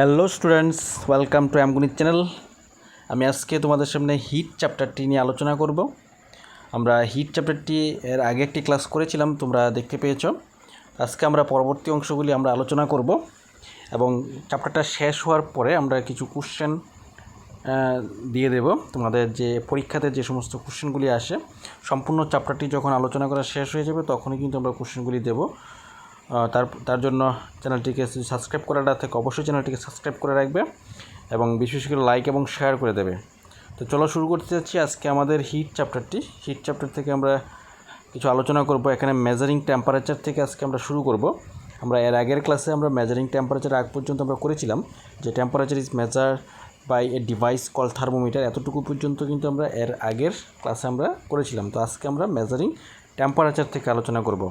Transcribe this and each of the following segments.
Hello students, welcome to আমগণিত channel. আমি আজকে তোমাদের সামনে হিট চ্যাপ্টারটি নিয়ে আলোচনা করব। আমরা হিট চ্যাপ্টারটি এর আগে একটি ক্লাস করেছিলাম, তোমরা দেখতে পেয়েছো। আজকে আমরা পরবর্তী অংশগুলি আমরা আলোচনা করব এবং চ্যাপ্টারটা শেষ হওয়ার পরে আমরা কিছু কোশ্চেন দিয়ে দেব। তোমাদের যে পরীক্ষাতে যে সমস্ত কোশ্চেনগুলি আসে, সম্পূর্ণ চ্যাপ্টারটি যখন আলোচনা করা শেষ হয়ে যাবে তখনই কিন্তু আমরা কোশ্চেনগুলি দেব। তার জন্য চ্যানেলটিকে সাবস্ক্রাইব করাটা থেকে অবশ্যই চ্যানেলটিকে সাবস্ক্রাইব করে রাখবে এবং বিশেষ করে লাইক এবং শেয়ার করে দেবে। তো চলো শুরু করতে যাচ্ছি আজকে আমাদের হিট চ্যাপ্টার থেকে আমরা কিছু আলোচনা করব। এখানে মেজারিং টেম্পারেচার থেকে আজকে আমরা শুরু করব। আমরা এর আগের ক্লাসে আমরা মেজারিং টেম্পারেচার আগ পর্যন্ত আমরা করেছিলাম যে temperature is measure by a device call thermometer. এতটুকু পর্যন্ত কিন্তু আমরা এর আগের ক্লাসে আমরা করেছিলাম। তো আজকে আমরা মেজারিং টেম্পারেচার থেকে আলোচনা করব।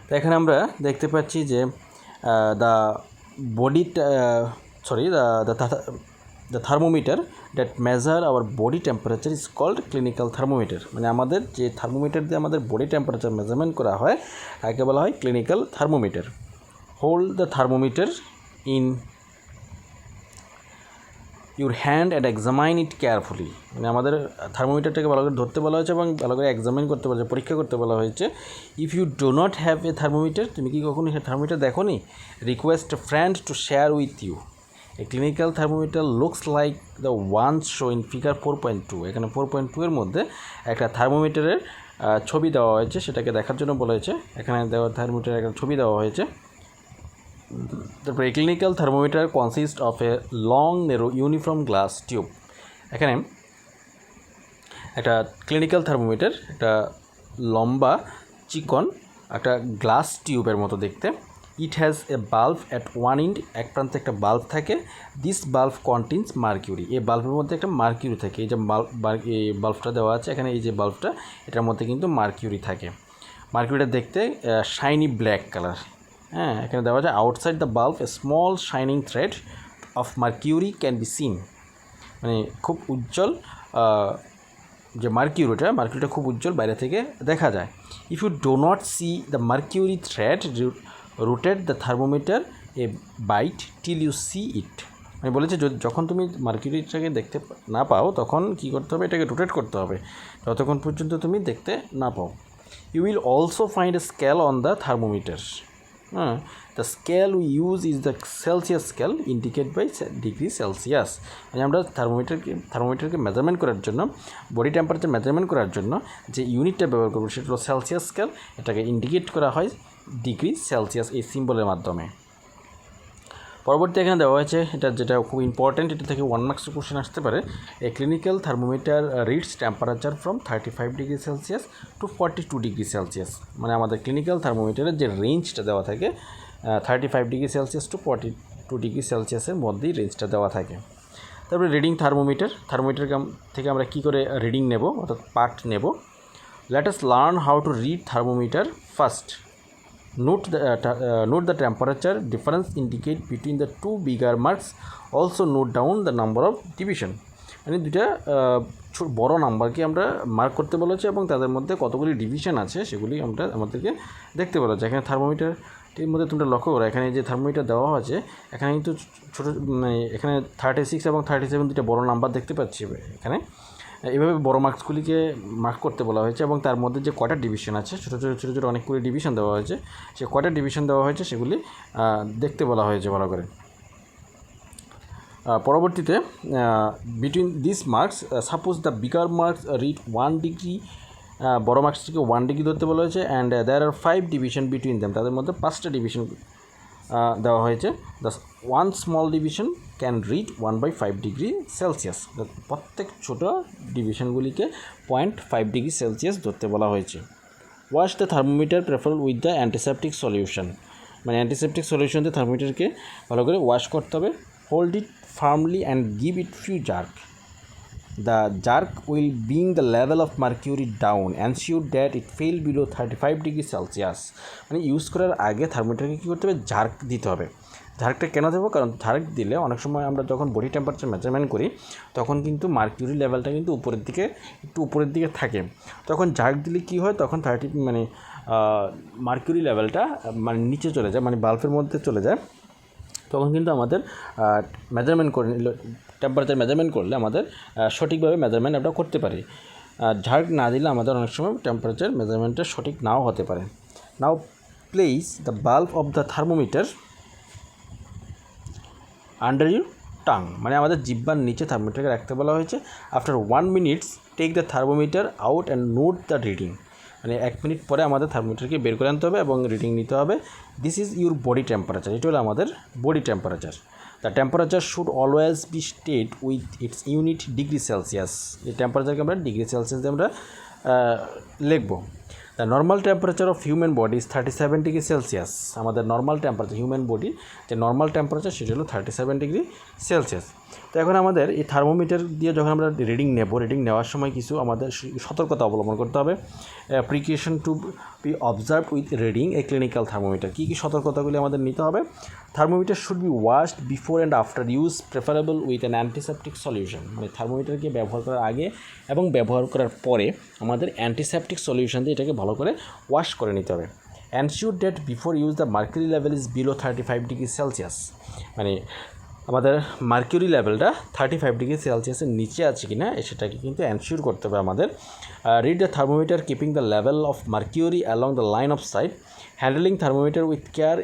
তো এখানে আমরা দেখতে পাচ্ছি যে the thermometer that measure our body temperature is called clinical thermometer. মানে আমাদের যে থার্মোমিটার দিয়ে আমাদের বডি টেম্পারেচার মেজারমেন্ট করা হয় তাকে বলা হয় clinical thermometer. Hold the thermometer in your hand and examine it carefully. মানে আমাদের থার্মোমিটারটাকে ভালো করে ধরতে বলা হয়েছে এবং ভালো করে এক্সামাইন করতে বলা হয়েছে, পরীক্ষা করতে বলা হয়েছে। If you do not have a thermometer, তুমি কি কখনো থার্মোমিটার দেখো নি, request a friend to share with you. A clinical thermometer looks like the ones show in figure 4.2। এখানে 4.2 এর মধ্যে একটা থার্মোমিটারের ছবি দেওয়া হয়েছে, সেটাকে দেখার জন্য বলা হয়েছে। এখানে দেওয়া থার্মোমিটারের একটা ছবি দেওয়া হয়েছে। তারপরে clinical thermometer consist of a long narrow uniform glass tube. এখানে একটা ক্লিনিক্যাল থার্মোমিটার একটা লম্বা চিকন একটা গ্লাস টিউবের মতো দেখতে। It has a bulb at one end, এক প্রান্তে একটা বাল্ব থাকে। This bulb contains mercury. এই বাল্বের মধ্যে একটা মার্কিউরি থাকে। এই যে এই বাল্বটা দেওয়া আছে এখানে, এই যে বাল্বটা, এটার মধ্যে কিন্তু মার্কিউরি থাকে। মার্কিউরিটা দেখতে শাইনি ব্ল্যাক কালার। হ্যাঁ, এখানে দেওয়া যায় outside the bulb a small shining thread of mercury can be seen. মানে খুব উজ্জ্বল যে মার্কিউরিটা খুব উজ্জ্বল, বাইরে থেকে দেখা যায়। If you do not see the mercury thread rotate the thermometer a bit till you see it. মানে বলেছে যখন তুমি মার্কিউরিটাকে দেখতে না পাও তখন কী করতে হবে, এটাকে রোটেট করতে হবে যতক্ষণ পর্যন্ত তুমি দেখতে না পাও। You will also find a scale on the thermometer. The scale we use is the Celsius scale indicate by degree Celsius. মানে আমরা থার্মোমিটারকে মেজারমেন্ট করার জন্য, বডি টেম্পারেচার মেজারমেন্ট করার জন্য যে ইউনিটটা ব্যবহার করবো সেটা হলো সেলসিয়াস স্কেল। এটাকে ইন্ডিকেট করা হয় ডিগ্রি সেলসিয়াস এই সিম্বলের মাধ্যমে। পরবর্তী এখানে দেওয়া হয়েছে যেটা খুব ইম্পর্ট্যান্ট, এটা থেকে 1 মার্কসের কোশ্চেন আসতে পারে। A clinical thermometer reads temperature from 35 degree Celsius to 42 degree Celsius. মানে আমাদের ক্লিনিক্যাল থার্মোমিটারের যে রেঞ্জটা দেওয়া থাকে 35 ডিগ্রি সেলসিয়াস টু 42 ডিগ্রি সেলসিয়াসের মধ্যেই রেঞ্জটা দেওয়া থাকে। তারপরে রিডিং থার্মোমিটার থেকে আমরা কী করে রিডিং নেব, অর্থাৎ পাঠ নেব। Let us learn how to read thermometer first. Note the temperature difference indicate between the two bigger marks. Also note down the number of division. মানে দুটা বড় নাম্বারকে আমরা মার্ক করতে বলেছে এবং তাদের মধ্যে কতগুলি ডিভিশন আছে সেগুলি আমাদেরকে দেখতে বলেছে। এখানে থার্মোমিটারটির মধ্যে তোমরা লক্ষ্য করো, এখানে যে থার্মোমিটার দেওয়া আছে এখানে কিন্তু ছোটো, মানে এখানে 36 এবং 37 দুটা বড় নাম্বার দেখতে পাচ্ছি। এখানে এইভাবে বড় মার্কসগুলিকে মার্ক করতে বলা হয়েছে এবং তার মধ্যে যে কয়টা ডিভিশন আছে, ছোটো ছোটো অনেকগুলি ডিভিশন দেওয়া হয়েছে, সে কয়টা ডিভিশন দেওয়া হয়েছে সেগুলি দেখতে বলা হয়েছে ভালো করে। পরবর্তীতে between this marks suppose the bigger marks read 1 degree, বড় মার্কসটিকে 1 ডিগ্রি ধরতে বলা হয়েছে। And there are 5 division between them, তাদের মধ্যে 5টা ডিভিশন দেওয়া হয়েছে। The 1 small division can read 1/5 degree Celsius. প্রত্যেক ছোটো ডিভিশনগুলিকে 0.5 ডিগ্রি সেলসিয়াস ধরতে বলা হয়েছে। Wash the thermometer prefer with the antiseptic solution. মানে অ্যান্টিসেপটিক সলিউশন দিয়ে থার্মোমিটারকে ভালো করে ওয়াশ করতে হবে। Hold it firmly and give it few jerk. The jerk will bring the level of mercury down. Ensure that it fell below 35 degree Celsius. মানে use করার আগে থার্মোমিটারকে কী করতে হবে, জার্ক দিতে হবে। জার্কটা কেন দেবো, কারণ জার্ক দিলে অনেক সময় আমরা যখন বডি টেম্পারেচার মেজারমেন্ট করি তখন কিন্তু মার্কিউরি লেভেলটা কিন্তু উপরের দিকে থাকে। তখন জার্ক দিলে কী হয়, তখন মার্কিউরি লেভেলটা মানে নিচে চলে যায়, মানে বাল্বের মধ্যে চলে যায়। তখন কিন্তু আমাদের মেজারমেন্ট করে টেম্পারেচার মেজারমেন্ট করলে আমাদের সঠিকভাবে মেজারমেন্ট আমরা করতে পারি। ঝাড় না দিলে আমাদের অনেক সময় টেম্পারেচার মেজারমেন্টটা সঠিক নাও হতে পারে। Now place the bulb of the thermometer under your tongue, মানে আমাদের জিহ্বার নিচে থার্মোমিটারকে রাখতে বলা হয়েছে। After 1 minute take the thermometer out and note the reading, মানে 1 মিনিট পরে আমাদের থার্মোমিটারকে বের করে আনতে হবে এবং রিডিং নিতে হবে। This is your body temperature, এটা হলো আমাদের body temperature. The temperature should always be state with its unit degree Celsius, এই টেম্পারেচারকে আমরা ডিগ্রি সেলসিয়াস দিয়ে আমরা লিখবো। The normal temperature of human body is 37 degree Celsius, আমাদের নর্মাল টেম্পারেচার হিউম্যান বডি যে নর্মাল টেম্পারেচার সেটা হলো 37 ডিগ্রি সেলসিয়াস। তো এখন আমাদের এই থার্মোমিটার দিয়ে যখন আমরা রিডিং নেব, রিডিং নেওয়ার সময় কিছু আমাদের সতর্কতা অবলম্বন করতে হবে। Precaution to be observe with reading a clinical thermometer, কী কী সতর্কতাগুলি আমাদের নিতে হবে? Thermometer should be washed before and after use, preferable with an antiseptic solution, মানে থার্মোমিটারকে ব্যবহার করার আগে এবং ব্যবহার করার পরে আমাদের অ্যান্টিসেপটিক সলিউশন দিয়ে এটাকে ভালো করে ওয়াশ করে নিতে হবে। Ensure that before use the mercury level is below 35 degree Celsius, মানে আমাদের মার্কিউরি লেভেলটা 35 ডিগ্রি সেলসিয়াসের নিচে আছে কি না সেটাকে কিন্তু এনশিওর করতে হবে আমাদের। Read the thermometer keeping the level of mercury along the line of sight, handling thermometer with care,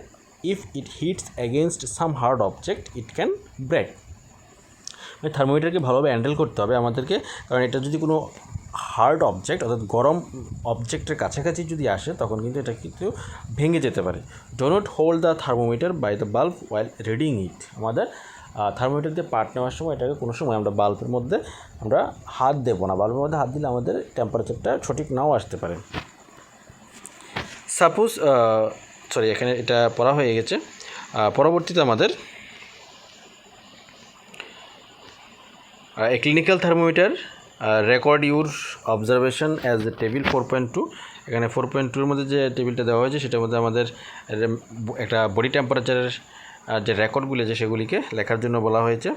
if it hits against some hard object it can break, মানে থার্মোমিটারকে ভালোভাবে হ্যান্ডেল করতে হবে আমাদেরকে, কারণ এটা যদি কোনো হার্ড অবজেক্ট অর্থাৎ গরম অবজেক্টের কাছাকাছি যদি আসে তখন কিন্তু এটা কিন্তু ভেঙে যেতে পারে। Do not hold the thermometer by the bulb while reading it, আমাদের থার্মোমিটার দিয়ে পার্ট নেওয়ার সময় এটাকে কোনো সময় আমরা বাল্বের মধ্যে আমরা হাত দেবো না, বাল্বের মধ্যে হাত দিলে আমাদের টেম্পারেচারটা সঠিক নাও আসতে পারে। সাপোজ এখানে এটা পড়া হয়ে গেছে। পরবর্তীতে আমাদের a clinical thermometer record your observation as the table 4.2, এখানে 4.2 এর মধ্যে যে টেবিলটা দেওয়া হয়েছে সেটার মধ্যে আমাদের একটা বডি টেম্পারেচারের যে রেকর্ডগুলি আছে সেগুলিকে লেখার জন্য বলা হয়েছে।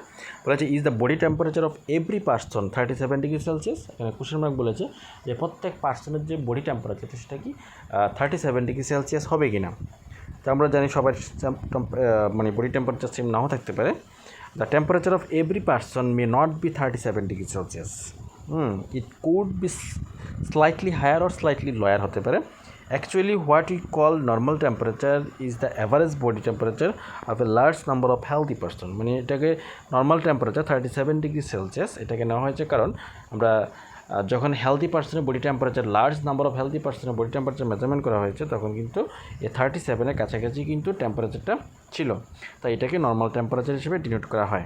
Is the body temperature of every person 37 degree Celsius, এখানে কোশ্চেন মার্ক বলেছে যে প্রত্যেক পার্সনের যে বডি টেম্পারেচার সেটা কি 37 ডিগ্রি সেলসিয়াস হবে কি না। তো আমরা জানি সবার মানে বডি টেম্পারেচার সেম নাও থাকতে পারে। The temperature of every person may not be 37 degrees Celsius. It could be slightly higher or slightly lower হতে পারে। Actually, what we call normal temperature is the average body temperature of a large number of healthy person. মানে এটাকে normal temperature 37 degree Celsius এটাকে নেওয়া হয়েছে কারণ আমরা যখন হেলদি পার্সনের body temperature large number of healthy পার্সনের বডি টেম্পারেচার মেজারমেন্ট করা হয়েছে তখন কিন্তু এই 37-এর কাছাকাছি কিন্তু টেম্পারেচারটা ছিল, তাই এটাকে নর্মাল টেম্পারেচার হিসেবে ডিনোট করা হয়।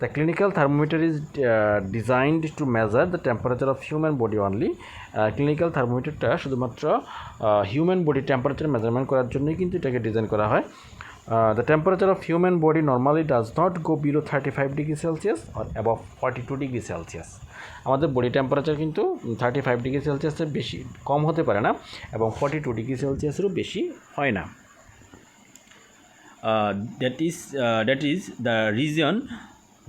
The clinical thermometer is designed to measure the temperature of human body only, clinical থার্মোমিটারটা শুধুমাত্র হিউম্যান বডি টেম্পারেচার মেজারমেন্ট করার জন্যই কিন্তু এটাকে ডিজাইন করা হয়। The temperature of human body normally does not go below 35 degree Celsius or above 42 degree Celsius. আমাদের body temperature কিন্তু 35 ডিগ্রি সেলসিয়াসের বেশি কম হতে পারে না এবং 42 ডিগ্রি সেলসিয়াসেরও বেশি হয় না। That is the reason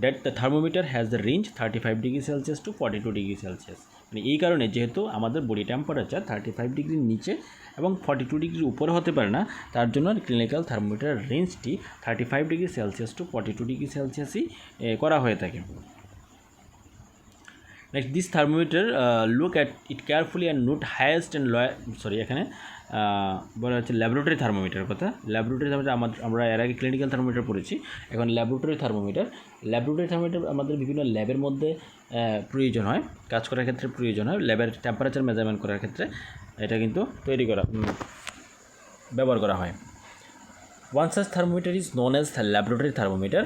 that the thermometer has the range 35 degree Celsius to 42 degree Celsius. মানে এই কারণে যেহেতু আমাদের বডি টেম্পারেচার 35 ডিগ্রির নিচে এবং 42 ডিগ্রির উপরে হতে পারে না, তার জন্য ক্লিনিক্যাল থার্মোমিটারের রেঞ্জটি 35 ডিগ্রি সেলসিয়াস টু 42 ডিগ্রি সেলসিয়াসই করা হয়ে থাকে। Next, this thermometer look at it carefully and note highest and lower, এখানে বলা হচ্ছে ল্যাবরেটরি থার্মোমিটার কথা। ল্যাবরেটরি থার্মোমিটার আমরা এর আগে ক্লিনিক্যাল থার্মোমিটার পড়েছি, এখন ল্যাবরেটরি থার্মোমিটার আমাদের বিভিন্ন ল্যাবের মধ্যে প্রয়োজন হয়, কাজ করার ক্ষেত্রে প্রয়োজন হয়, ল্যাবের টেম্পারেচার মেজারমেন্ট করার ক্ষেত্রে এটা কিন্তু ব্যবহার করা হয়। One such thermometer is known as laboratory thermometer.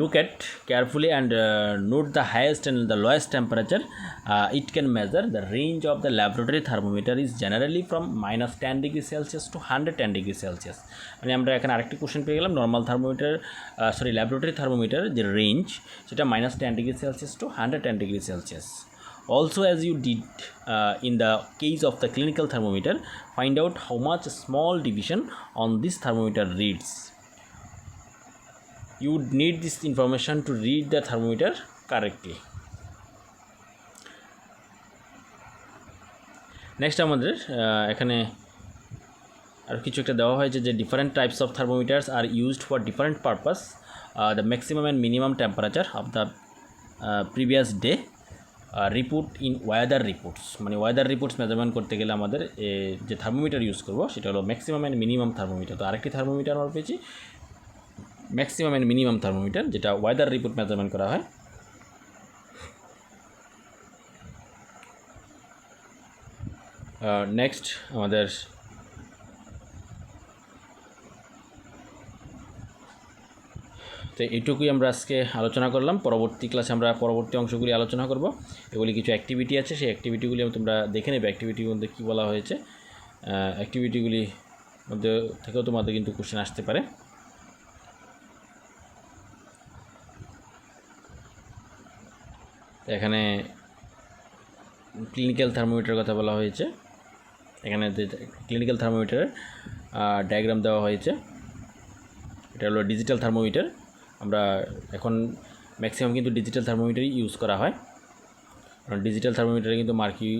Look at carefully and note the highest and the lowest temperature it can measure. The range of the laboratory thermometer is generally from -10 degree Celsius to 110 degree Celsius. মানে আমরা এখানে আরেকটি question পেয়ে গেলাম, normal thermometer laboratory thermometer যে range সেটা -10 degree Celsius to 110 degree Celsius. Also, as you did in the case of the clinical thermometer, find out how much small deviation on this thermometer reads. You would need this information to read the thermometer correctly. Next আমাদের এখানে আর কিছু একটা দেওয়া হয়েছে যে different types of thermometers are used for different purpose, the maximum and minimum temperature of the previous day report in weather reports, মানে weather reports measurement করতে গেলে আমাদের যে থার্মোমিটার ইউজ করবো সেটা হলো ম্যাক্সিমাম অ্যান্ড মিনিমাম থার্মোমিটার। তো আরেকটি থার্মোমিটার আমরা পেয়েছি ম্যাক্সিমাম অ্যান্ড মিনিমাম থার্মোমিটার, যেটা ওয়েদার রিপোর্ট মেজারমেন্ট করা হয়। নেক্সট আমাদের তো এইটুকুই আমরা আজকে আলোচনা করলাম। পরবর্তী ক্লাসে আমরা পরবর্তী অংশগুলি আলোচনা করব। এগুলি কিছু অ্যাক্টিভিটি আছে, সেই অ্যাক্টিভিটিগুলি তোমরা দেখে নেবে অ্যাক্টিভিটির মধ্যে কী বলা হয়েছে। অ্যাক্টিভিটিগুলি মধ্যে থেকেও তোমাদের কিন্তু কোশ্চেন আসতে পারে। এখানে ক্লিনিক্যাল থার্মোমিটারের কথা বলা হয়েছে। এখানে ক্লিনিক্যাল থার্মোমিটারের ডায়াগ্রাম দেওয়া হয়েছে। এটা হলো ডিজিটাল থার্মোমিটার। আমরা এখন ম্যাক্সিমাম কিন্তু ডিজিটাল থার্মোমিটারই ইউজ করা হয়, কারণ ডিজিটাল থার্মোমিটারে কিন্তু মার্কিউরি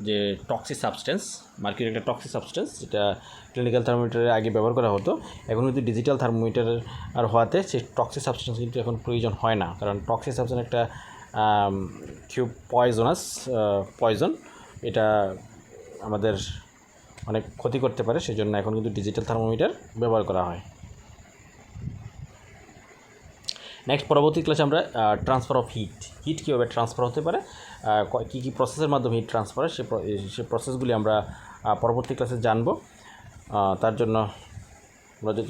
যে টক্সিক সাবস্টেন্স, মার্কিউরি একটা টক্সিক সাবস্টেন্স, যেটা ক্লিনিক্যাল থার্মোমিটারে আগে ব্যবহার করা হতো। এখন কিন্তু ডিজিটাল থার্মোমিটার আর হওয়াতে সেই টক্সিক সাবস্টেন্স কিন্তু এখন প্রয়োজন হয় না, কারণ টক্সিক সাবস্টেন্স একটা খুব পয়জন, এটা আমাদের অনেক ক্ষতি করতে পারে, সেই জন্য এখন কিন্তু ডিজিটাল থার্মোমিটার ব্যবহার করা হয়। নেক্সট পরবর্তী ক্লাসে আমরা ট্রান্সফার অফ হিট কীভাবে ট্রান্সফার হতে পারে, কী কী প্রসেসের মাধ্যমে হিট ট্রান্সফার হয়, সেই প্রসেসগুলি আমরা পরবর্তী ক্লাসে জানব। তার জন্য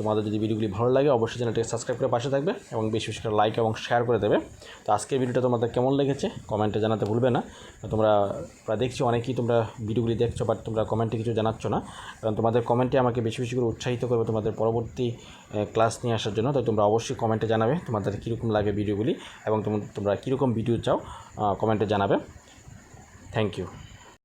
তোমাদের যদি ভিডিওগুলি ভালো লাগে অবশ্যই চ্যানেলটিকে সাবস্ক্রাইব করে পাশে থাকবে এবং বেশি বেশি করে লাইক এবং শেয়ার করে দেবে। তো আজকের ভিডিওটা তোমাদের কেমন লেগেছে কমেন্টে জানাতে ভুলবে না। তোমরা প্রায় দেখছি অনেকেই তোমরা ভিডিওগুলি দেখছো, বাট তোমরা কমেন্টে কিছু জানাচ্ছ না, কারণ তোমাদের কমেন্টে আমাকে বেশি বেশি করে উৎসাহিত করবে তোমাদের পরবর্তী ক্লাস নিয়ে আসার জন্য। তাই তোমরা অবশ্যই কমেন্টে জানাবে তোমাদের কীরকম লাগে ভিডিওগুলি এবং তোমরা কীরকম ভিডিও চাও কমেন্টে জানাবে। Thank you.